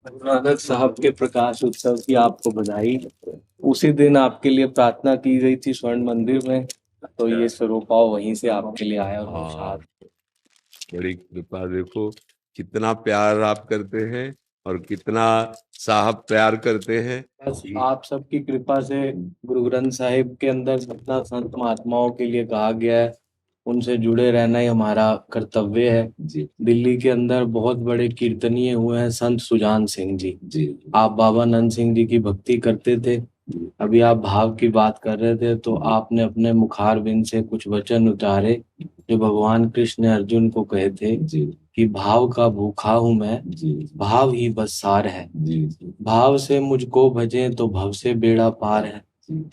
गुरु नानक साहब के प्रकाश उत्सव की आपको बधाई। उसी दिन आपके लिए प्रार्थना की गई थी स्वर्ण मंदिर में, तो ये स्वरूपाव वहीं से आपके लिए आया और हाँ, प्रसाद। बड़ी कृपा। देखो कितना प्यार आप करते हैं और कितना साहब प्यार करते हैं। बस आप सबकी कृपा से गुरु ग्रंथ साहिब के अंदर जितना संत महात्माओं के लिए कहा गया है उनसे जुड़े रहना ही हमारा कर्तव्य है। जी दिल्ली के अंदर बहुत बड़े कीर्तनीय हुए हैं संत सुजान सिंह जी। जी आप बाबा नंद सिंह जी की भक्ति करते थे। जी अभी आप भाव की बात कर रहे थे तो आपने अपने मुखारबिंद से कुछ वचन उतारे जो भगवान कृष्ण ने अर्जुन को कहे थे जी कि भाव का भूखा हूं मैं, जी भाव ही बस सार है। जी भाव से मुझको भजे तो भव से बेड़ा पार है।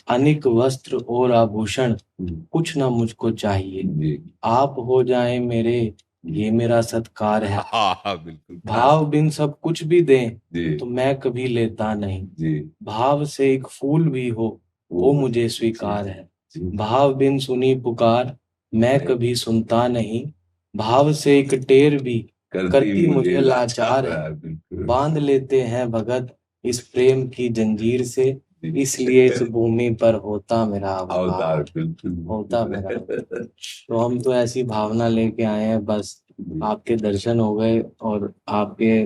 अनेक वस्त्र और आभूषण कुछ ना मुझको चाहिए, जी आप हो जाए मेरे, ये मेरा सत्कार है। हाँ हाँ, बिल्कुल भाव बिन सब कुछ भी दें जी तो मैं कभी लेता नहीं। जी भाव से एक फूल भी हो वो मुझे स्वीकार है। भाव बिन सुनी पुकार मैं कभी सुनता नहीं। भाव से एक टेर भी करती मुझे लाचार है। बिल्कुल। बांध लेते हैं भगत इस प्रेम की जंजीर से, इसलिए इस भूमि पर होता मेरा अवतार, अवतार, बिल्कुल होता मेरा अवतार। तो हम तो ऐसी भावना लेके आए हैं, बस आपके दर्शन हो गए और आपके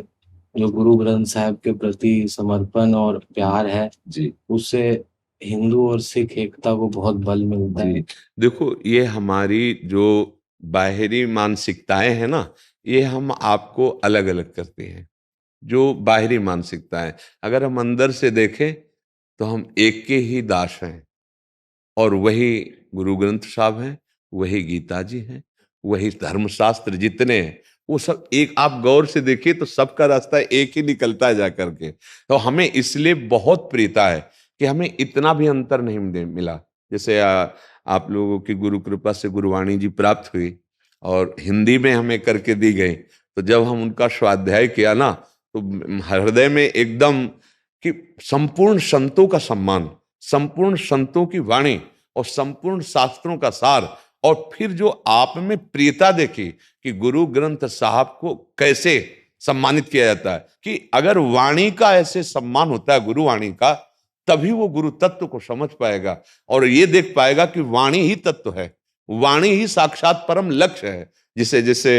जो गुरु ग्रंथ साहिब के प्रति समर्पण और प्यार है जी उससे हिंदू और सिख एकता को बहुत बल मिलता है। जी। देखो ये हमारी जो बाहरी मानसिकताएं हैं ना, ये हम आपको अलग अलग करती हैं। जो बाहरी मानसिकता है, अगर हम अंदर से देखें तो हम एक के ही दास हैं। और वही गुरु ग्रंथ साहब हैं, वही गीता जी हैं, वही धर्मशास्त्र जितने हैं, वो सब एक। आप गौर से देखिए तो सबका रास्ता एक ही निकलता है जा करके। तो हमें इसलिए बहुत प्रियता है कि हमें इतना भी अंतर नहीं मिला। जैसे आप लोगों की गुरु कृपा से गुरुवाणी जी प्राप्त हुई और हिंदी में हमें करके दी गई, तो जब हम उनका स्वाध्याय किया ना, तो हृदय में एकदम कि संपूर्ण संतों का सम्मान, संपूर्ण संतों की वाणी और संपूर्ण शास्त्रों का सार, और फिर जो आप में प्रियता देखी कि गुरु ग्रंथ साहब को कैसे सम्मानित किया जाता है, कि अगर वाणी का ऐसे सम्मान होता है गुरु वाणी का, तभी वो गुरु तत्व को समझ पाएगा और ये देख पाएगा कि वाणी ही तत्व है, वाणी ही साक्षात परम लक्ष्य है, जिसे जिसे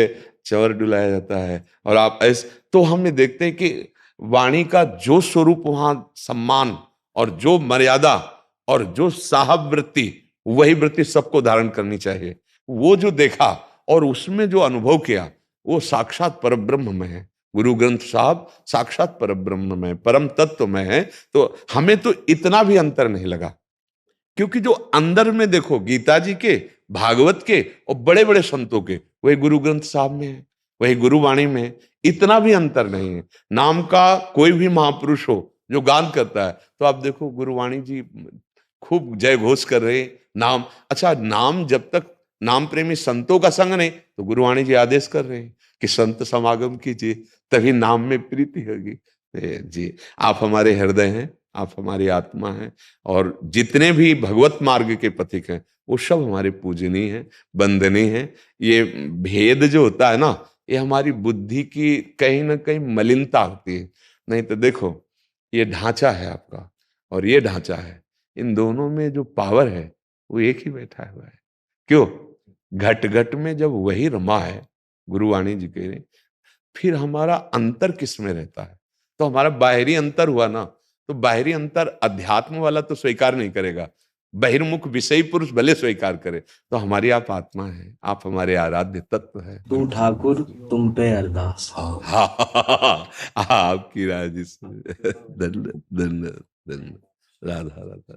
चवर डुलाया जाता है। और आप ऐसे तो हम देखते हैं कि वाणी का जो स्वरूप वहां सम्मान और जो मर्यादा और जो साहब वृत्ति, वही वृत्ति सबको धारण करनी चाहिए। वो जो देखा और उसमें जो अनुभव किया, वो साक्षात परब्रह्म में है। गुरु ग्रंथ साहब साक्षात परब्रह्म में, परम तत्व में है। तो हमें तो इतना भी अंतर नहीं लगा, क्योंकि जो अंदर में देखो गीता जी के, भागवत के और बड़े बड़े संतों के, वही गुरु ग्रंथ साहब में है, वही गुरुवाणी में है। इतना भी अंतर नहीं है। नाम का कोई भी महापुरुष हो जो गान करता है, तो आप देखो गुरुवाणी जी खूब जय घोष कर रहे हैं। नाम, अच्छा नाम जब तक नाम प्रेमी संतों का संग नहीं, तो गुरुवाणी जी आदेश कर रहे हैं कि संत समागम कीजिए, तभी नाम में प्रीति होगी। जी, आप हमारे हृदय हैं, आप हमारी आत्मा हैं, और जितने भी भगवत मार्ग के पथिक हैं वो सब हमारे पूजनीय हैं, वंदनीय हैं। ये भेद जो होता है ना, ये हमारी बुद्धि की कहीं ना कहीं मलिनता होती है। नहीं तो देखो, ये ढांचा है आपका और ये ढांचा है, इन दोनों में जो पावर है वो एक ही बैठा हुआ है। क्यों? घट घट में जब वही रमा है, गुरुवाणी जी कह रहे, फिर हमारा अंतर किस में रहता है? तो हमारा बाहरी अंतर हुआ ना, तो बाहरी अंतर अध्यात्म वाला तो स्वीकार नहीं करेगा, बहिर्मुख विषयी पुरुष भले स्वीकार करे। तो हमारी आप आत्मा है, आप हमारे आराध्य तत्व है। तू ठाकुर तुम पे अरदास। हाँ हाँ हाँ, आपकी राज। धन्य धन्य धन्य। राधा राधा।